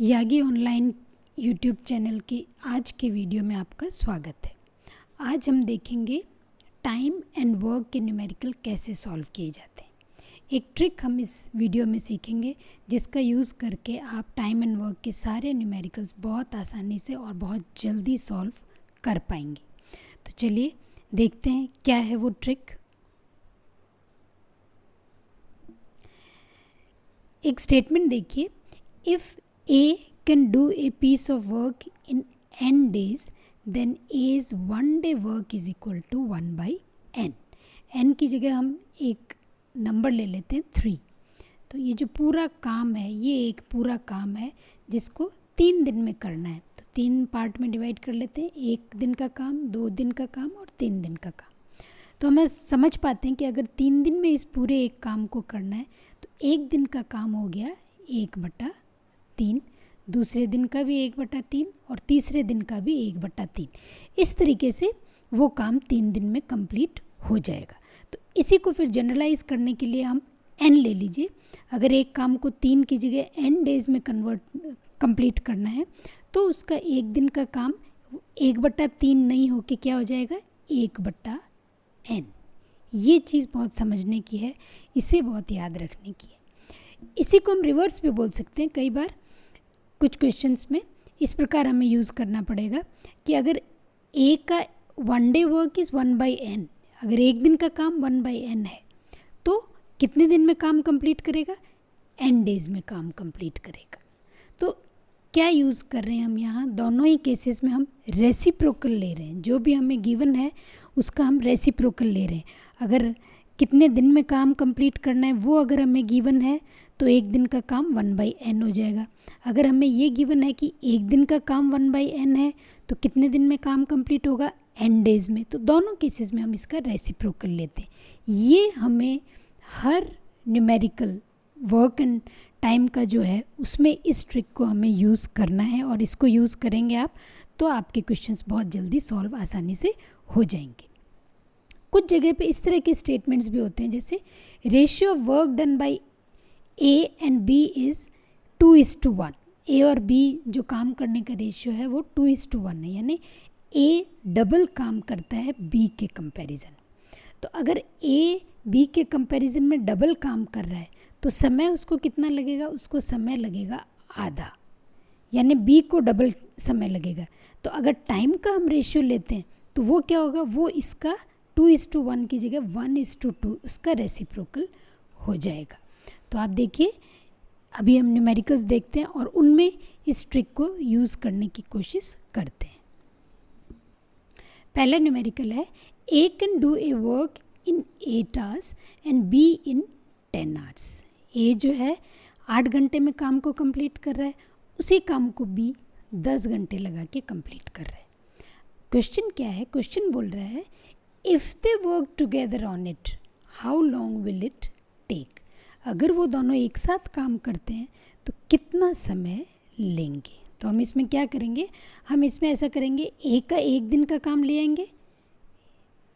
Yagi online YouTube channel के आज के वीडियो में आपका स्वागत है। आज हम देखेंगे टाइम एंड वर्क के न्यूमेरिकल कैसे सॉल्व किए जाते हैं। एक ट्रिक हम इस वीडियो में सीखेंगे जिसका यूज़ करके आप टाइम एंड वर्क के सारे न्यूमेरिकल्स बहुत आसानी से और बहुत जल्दी सॉल्व कर पाएंगे। तो चलिए देखते हैं क्या है वो ट्रिक। एक स्टेटमेंट देखिए, if A can do a piece of work in n days, then A's one day work is equal to 1 by n. n की जगह हम एक नंबर ले लेते हैं 3। तो ये जो पूरा काम है ये एक पूरा काम है जिसको 3 दिन में करना है। तो 3 पार्ट में डिवाइड कर लेते हैं, 1 दिन का काम, 2 दिन का काम और 3 दिन का काम। तो हमें समझ पाते हैं कि अगर 3 दिन में इस पूरे एक काम को करना है तो 1 दिन का काम हो गया 1/3, दूसरे दिन का भी 1/3 और तीसरे दिन का भी 1/3। इस तरीके से वो काम 3 दिन में कंप्लीट हो जाएगा। तो इसी को फिर जनरलाइज करने के लिए हम n ले लीजिए। अगर एक काम को 3 की जगह n डेज में कंप्लीट करना है तो उसका 1 दिन का काम 1/3 नहीं हो के क्या हो जाएगा 1/n। ये चीज़ बहुत समझने की है, इसे बहुत याद रखने की है। इसी को हम रिवर्स भी बोल सकते हैं। कई बार कुछ क्वेश्चंस में इस प्रकार हमें यूज़ करना पड़ेगा कि अगर A का 1 डे वर्क इज़ 1/n, अगर एक दिन का काम 1/n है तो कितने दिन में काम कंप्लीट करेगा, n डेज में काम कंप्लीट करेगा। तो क्या यूज़ कर रहे हैं हम यहाँ, दोनों ही केसेस में हम रेसिप्रोकल ले रहे हैं। जो भी हमें गिवन है उसका हम रेसिप्रोकल ले रहे हैं। अगर कितने दिन में काम कंप्लीट करना है वो अगर हमें गिवन है तो एक दिन का काम 1/n हो जाएगा। अगर हमें ये गिवन है कि एक दिन का काम 1/n है तो कितने दिन में काम कंप्लीट होगा, n डेज में। तो दोनों केसेस में हम इसका रेसिप्रोकल लेते हैं। ये हमें हर न्यूमेरिकल वर्क एंड टाइम का जो है उसमें इस ट्रिक को हमें यूज़ करना है और इसको यूज़ करेंगे आप तो आपके क्वेश्चंस बहुत जल्दी सॉल्व आसानी से हो जाएंगे। कुछ जगह पे इस तरह के स्टेटमेंट्स भी होते हैं जैसे ratio of work done by A and B is 2:1। A और B जो काम करने का रेशियो है वो 2:1 है, यानी A डबल काम करता है B के कंपैरिजन। तो अगर A B के कंपैरिजन में डबल काम कर रहा है तो समय उसको कितना लगेगा, उसको समय लगेगा आधा, यानी B को डबल समय लगेगा। तो अगर टाइम का हम रेशियो लेते हैं तो वो क्या होगा, वो इसका 2:1 की जगह 1:2 उसका रेसिप्रोकल हो जाएगा। तो आप देखिए अभी हम न्यूमेरिकल्स देखते हैं और उनमें इस ट्रिक को यूज़ करने की कोशिश करते हैं। पहला न्यूमेरिकल है A can do a work in 8 hours and B in 10 hours. A जो है 8 घंटे में काम को कंप्लीट कर रहा है, उसी काम को B 10 घंटे लगा के कंप्लीट कर रहा है। क्वेश्चन क्या है, क्वेश्चन बोल रहा है if they work together on it how long will it take. अगर वो दोनों एक साथ काम करते हैं तो कितना समय लेंगे। तो हम इसमें क्या करेंगे, हम इसमें ऐसा करेंगे A का 1 दिन का काम ले आएंगे,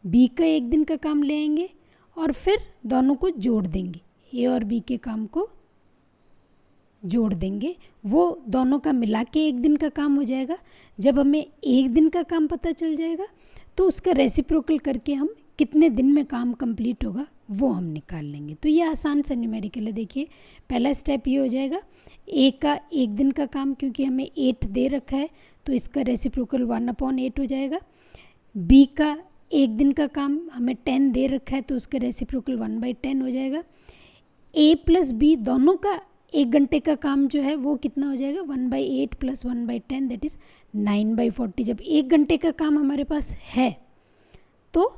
B का 1 दिन का काम ले आएंगे और फिर दोनों को जोड़ देंगे। A और B के काम को जोड़ देंगे, वो दोनों का मिला के 1 दिन का काम हो जाएगा। जब हमें 1 दिन का काम पता चल जाएगा तो उसका रेसिप्रोकल करके हम कितने दिन में काम कंप्लीट होगा वो हम निकाल लेंगे। तो ये आसान सा न्यूमेरिकल है। देखिए पहला स्टेप ये हो जाएगा, A का 1 दिन का काम क्योंकि हमें 8 दे रखा है तो इसका रेसिप्रोकल 1/8 हो जाएगा। B का 1 दिन का काम हमें 10 दे रखा है तो उसका रेसिप्रोकल 1/10 हो जाएगा। A प्लस B दोनों का 1 घंटे का काम जो है वो कितना हो जाएगा 1/8 + 1/10 दैट इज़ 9/40। जब 1 घंटे का काम हमारे पास है तो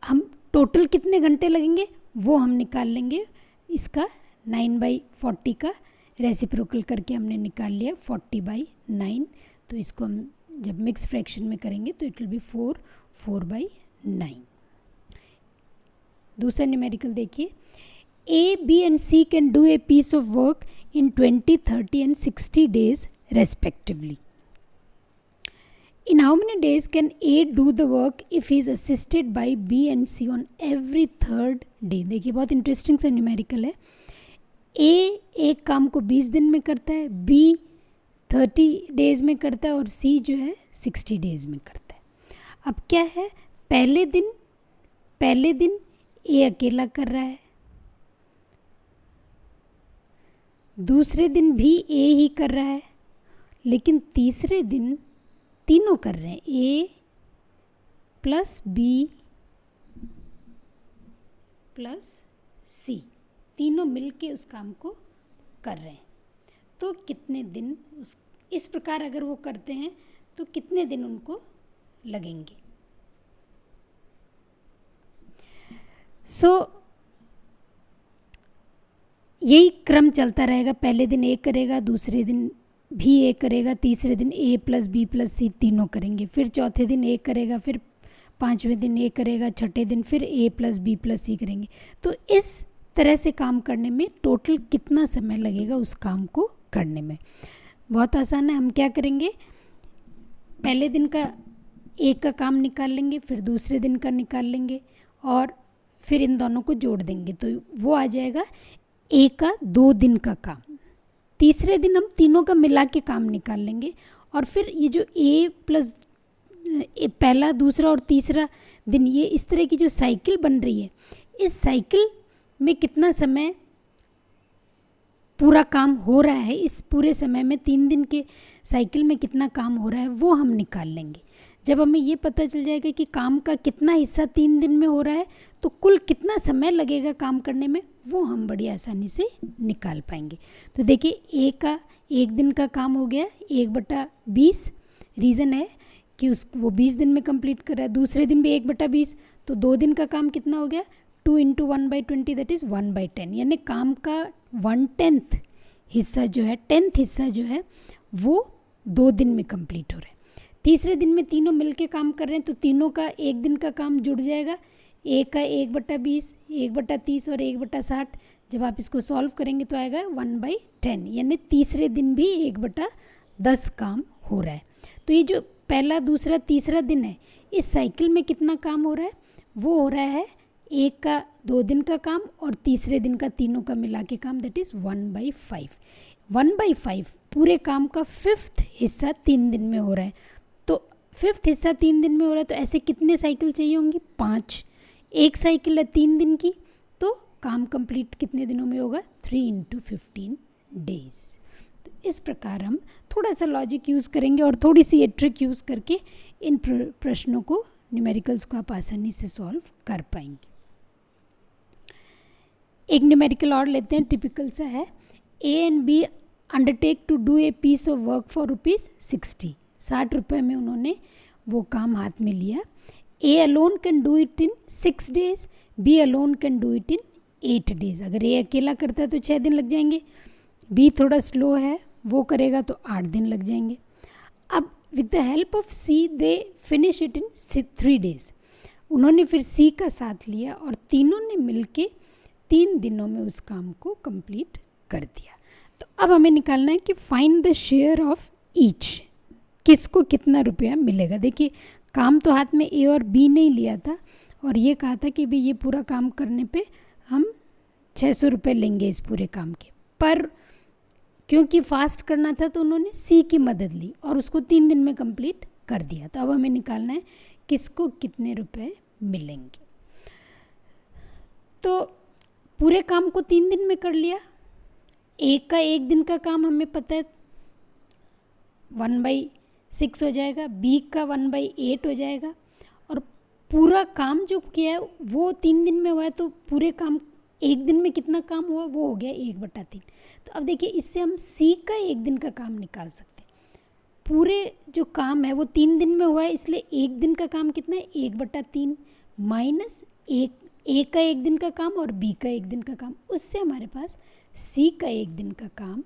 हम टोटल कितने घंटे लगेंगे वो हम निकाल लेंगे। इसका 9/40 का रेसिप्रोकल करके हमने निकाल लिया 40/9। तो इसको हम जब मिक्स फ्रैक्शन में करेंगे तो इट विल बी 4/9। दूसरा न्यूमेरिकल देखिए, A, B and C can do a piece of work in 20, 30 and 60 days respectively. In how many days can A do the work if he is assisted by B and C on every 3rd day? देखिए बहुत interesting सा numerical है। A एक काम को 20 दिन में करता है, B 30 डेज़ में करता है और सी जो है 60 डेज़ में करता है। अब क्या है, पहले दिन ए अकेला कर रहा है, दूसरे दिन भी ए ही कर रहा है, लेकिन तीसरे दिन तीनों कर रहे हैं, ए प्लस बी प्लस सी, तीनों मिलके उस काम को कर रहे हैं। तो कितने दिन इस प्रकार अगर वो करते हैं तो कितने दिन उनको लगेंगे। यही क्रम चलता रहेगा, पहले दिन ए करेगा, दूसरे दिन भी ए करेगा, तीसरे दिन ए प्लस बी प्लस सी तीनों करेंगे, फिर चौथे दिन ए करेगा, फिर पाँचवें दिन ए करेगा, छठे दिन फिर ए प्लस बी प्लस सी करेंगे। तो इस तरह से काम करने में टोटल कितना समय लगेगा उस काम को करने में। बहुत आसान है, हम क्या करेंगे, पहले दिन का एक का काम निकाल लेंगे, फिर दूसरे दिन का निकाल लेंगे और फिर इन दोनों को जोड़ देंगे, तो वो आ जाएगा ए का 2 दिन का काम। तीसरे दिन हम तीनों का मिला के काम निकाल लेंगे और फिर ये जो ए प्लस पहला, दूसरा और तीसरा दिन, ये इस तरह की जो साइकिल बन रही है, इस साइकिल में कितना समय पूरा काम हो रहा है, इस पूरे समय में 3 दिन के साइकिल में कितना काम हो रहा है वो हम निकाल लेंगे। जब हमें ये पता चल जाएगा कि काम का कितना हिस्सा 3 दिन में हो रहा है तो कुल कितना समय लगेगा काम करने में, वो हम बड़ी आसानी से निकाल पाएंगे। तो देखिए ए का 1 दिन का काम हो गया 1/20, रीज़न है कि वो 20 दिन में कंप्लीट कर रहा है। दूसरे दिन भी 1/20, तो 2 दिन का काम कितना हो गया, 2 × 1/20 दैट इज़ 1/10, यानी काम का 1/10 हिस्सा जो है, 10th हिस्सा जो है वो 2 दिन में कंप्लीट हो रहा है। तीसरे दिन में तीनों मिलके काम कर रहे हैं तो तीनों का 1 दिन का काम जुड़ जाएगा, ए का 1/20, 1/30 और 1/60। जब आप इसको सॉल्व करेंगे तो आएगा 1/10, यानी तीसरे दिन भी 1/10 काम हो रहा है। तो ये जो पहला, दूसरा, तीसरा दिन है, इस साइकिल में कितना काम हो रहा है, वो हो रहा है एक का 2 दिन का काम और तीसरे दिन का तीनों का मिला के काम, दैट इज़ 1/5। 1/5 पूरे काम का 5th हिस्सा 3 दिन में हो रहा है, तो 5th हिस्सा 3 दिन में हो रहा है, तो ऐसे कितने साइकिल चाहिए होंगी, 5। एक साइकिल है 3 दिन की, तो काम कंप्लीट कितने दिनों में होगा, 3 × 15 डेज। तो इस प्रकार हम थोड़ा सा लॉजिक यूज़ करेंगे और थोड़ी सी ये ट्रिक यूज़ करके इन प्रश्नों को, न्यूमेरिकल्स को आप आसानी से सॉल्व कर पाएंगे। एक न्यूमेरिकल और लेते हैं, टिपिकल सा है, A and B undertake to do a piece of work for ₹60। 60 रुपये में उन्होंने वो काम हाथ में लिया। A alone can do it in 6 days, B alone can do it in 8 days। अगर ए अकेला करता है तो 6 दिन लग जाएंगे, बी थोड़ा स्लो है, वो करेगा तो 8 दिन लग जाएंगे। अब with the help of C they finish it in 3 days। उन्होंने फिर सी का साथ लिया और तीनों ने मिलके 3 दिनों में उस काम को कंप्लीट कर दिया। तो अब हमें निकालना है कि find the share of each, किसको कितना रुपया मिलेगा। देखिए काम तो हाथ में ए और बी ने लिया था और ये कहा था कि भाई ये पूरा काम करने पे हम 600 रुपये लेंगे इस पूरे काम के, पर क्योंकि फास्ट करना था तो उन्होंने सी की मदद ली और उसको 3 दिन में कंप्लीट कर दिया। तो अब हमें निकालना है किसको कितने रुपए मिलेंगे। तो पूरे काम को 3 दिन में कर लिया, ए का 1 दिन का काम हमें पता है 1/6 हो जाएगा, बी का 1/8 हो जाएगा और पूरा काम जो किया है वो 3 दिन में हुआ है, तो पूरे काम 1 दिन में कितना काम हुआ वो हो गया 1/3। तो अब देखिए इससे हम सी का 1 दिन का काम निकाल सकते हैं। पूरे जो काम है वो 3 दिन में हुआ है, इसलिए 1 दिन का काम कितना है 1/3 माइनस ए का 1 दिन का काम और बी का 1 दिन का काम, उससे हमारे पास सी का 1 दिन का काम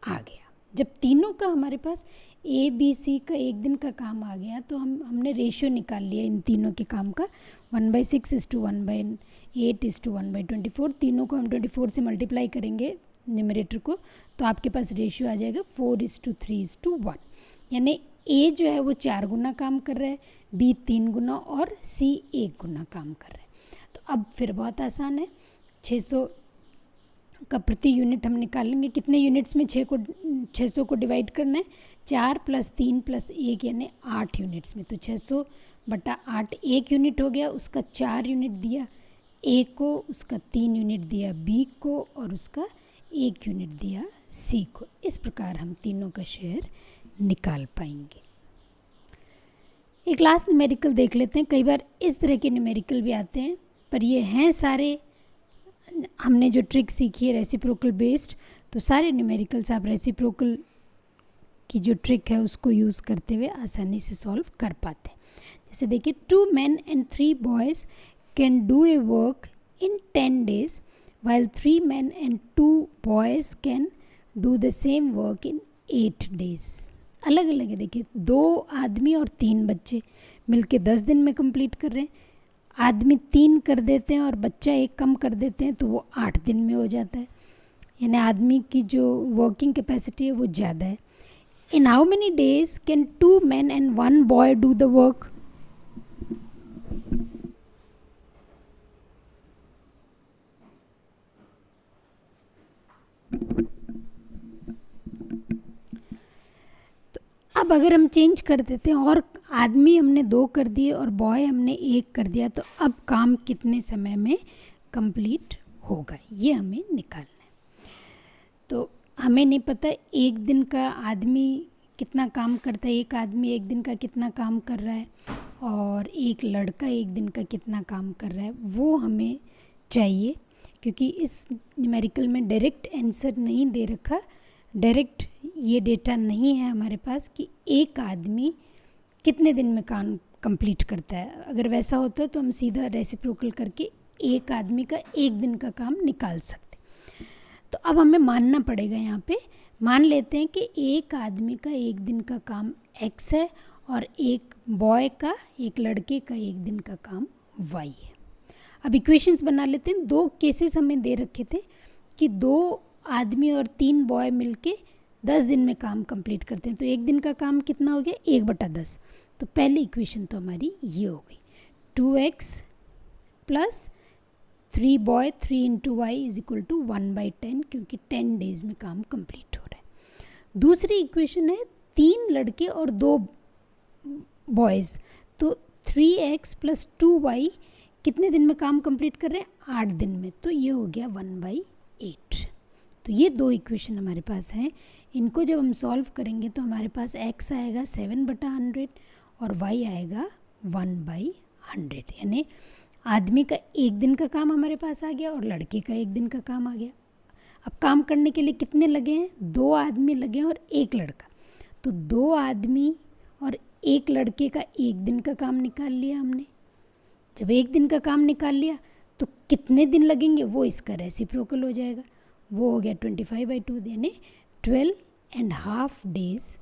आ गया। जब तीनों का हमारे पास ए बी सी का 1 दिन का काम आ गया तो हमने रेशियो निकाल लिया इन तीनों के काम का, 1/6 = 1/8 = 1/24। तीनों को हम 24 से मल्टीप्लाई करेंगे न्यूमरेटर को, तो आपके पास रेशियो आ जाएगा 4:3:1, यानी ए जो है वो 4 गुना काम कर रहा है, बी 3 गुना और सी 1 गुना काम कर रहा है। तो अब फिर बहुत आसान है, 600 का प्रति यूनिट हम निकालेंगे। कितने यूनिट्स में 600 को डिवाइड करना है, 4 + 3 + 1 यानी 8 यूनिट्स में। तो 600/8 1 यूनिट हो गया, उसका 4 यूनिट दिया ए को, उसका 3 यूनिट दिया बी को और उसका 1 यूनिट दिया सी को। इस प्रकार हम तीनों का शेयर निकाल पाएंगे। एक लास्ट न्यूमेरिकल देख लेते हैं। कई बार इस तरह के न्यूमेरिकल भी आते हैं, पर ये हैं सारे, हमने जो ट्रिक सीखी है रेसिप्रोकल बेस्ड, तो सारे न्यूमेरिकल्स आप रेसिप्रोकल की जो ट्रिक है उसको यूज़ करते हुए आसानी से सॉल्व कर पाते हैं। जैसे देखिए, 2 men and 3 boys can do a work in 10 days while 3 men and 2 boys can do the same work in 8 days। अलग अलग है। देखिए, 2 आदमी और 3 बच्चे मिलके 10 दिन में कंप्लीट कर रहे हैं। आदमी 3 कर देते हैं और बच्चा 1 कम कर देते हैं तो वो 8 दिन में हो जाता है, यानी आदमी की जो वर्किंग कैपेसिटी है वो ज़्यादा है। In how many days can 2 men and 1 boy do the work? अब अगर हम चेंज कर देते हैं और आदमी हमने 2 कर दिए और बॉय हमने 1 कर दिया, तो अब काम कितने समय में कंप्लीट होगा ये हमें निकालना है। तो हमें नहीं पता एक दिन का आदमी कितना काम करता है, एक आदमी एक दिन का कितना काम कर रहा है और एक लड़का एक दिन का कितना काम कर रहा है, वो हमें चाहिए। क्योंकि इस न्यूमेरिकल में डायरेक्ट आंसर नहीं दे रखा, डायरेक्ट ये डेटा नहीं है हमारे पास कि एक आदमी कितने दिन में काम कंप्लीट करता है। अगर वैसा होता तो हम सीधा रेसिप्रोकल करके एक आदमी का एक दिन का काम निकाल सकते। तो अब हमें मानना पड़ेगा, यहाँ पे मान लेते हैं कि एक आदमी का एक दिन का काम x है और एक बॉय का, एक लड़के का एक दिन का काम y है। अब इक्वेशंस बना लेते हैं। 2 केसेस हमें दे रखे थे कि 2 आदमी और 3 बॉय मिलके 10 दिन में काम कंप्लीट करते हैं, तो एक दिन का काम कितना हो गया, 1/10। तो पहली इक्वेशन तो हमारी ये हो गई, 2x + 3 बॉय 3 × y = 1/10, क्योंकि 10 डेज में काम कंप्लीट हो रहा है। दूसरी इक्वेशन है 3 लड़के और 2 बॉयज़, तो 3x + 2y कितने दिन में काम कंप्लीट कर रहे हैं, 8 दिन में। तो ये हो गया 1/8। तो ये 2 इक्वेशन हमारे पास हैं। इनको जब हम सॉल्व करेंगे तो हमारे पास x आएगा 7/100 और y आएगा 1/100, यानी आदमी का एक दिन का काम हमारे पास आ गया और लड़के का एक दिन का काम आ गया। अब काम करने के लिए कितने लगे हैं, 2 आदमी लगे हैं और 1 लड़का। तो 2 आदमी और 1 लड़के का एक दिन का काम निकाल लिया हमने। जब एक दिन का काम निकाल लिया तो कितने दिन लगेंगे, वो इसका रेसिप्रोकल हो जाएगा। वो हो गया 25/2, यानी 12.5 डेज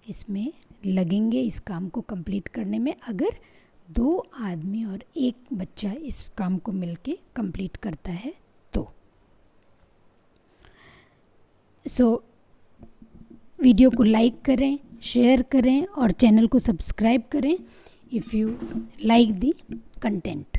इसमें लगेंगे इस काम को कंप्लीट करने में, अगर 2 आदमी और 1 बच्चा इस काम को मिलके कंप्लीट करता है तो। वीडियो को लाइक करें, शेयर करें और चैनल को सब्सक्राइब करें if you like the content.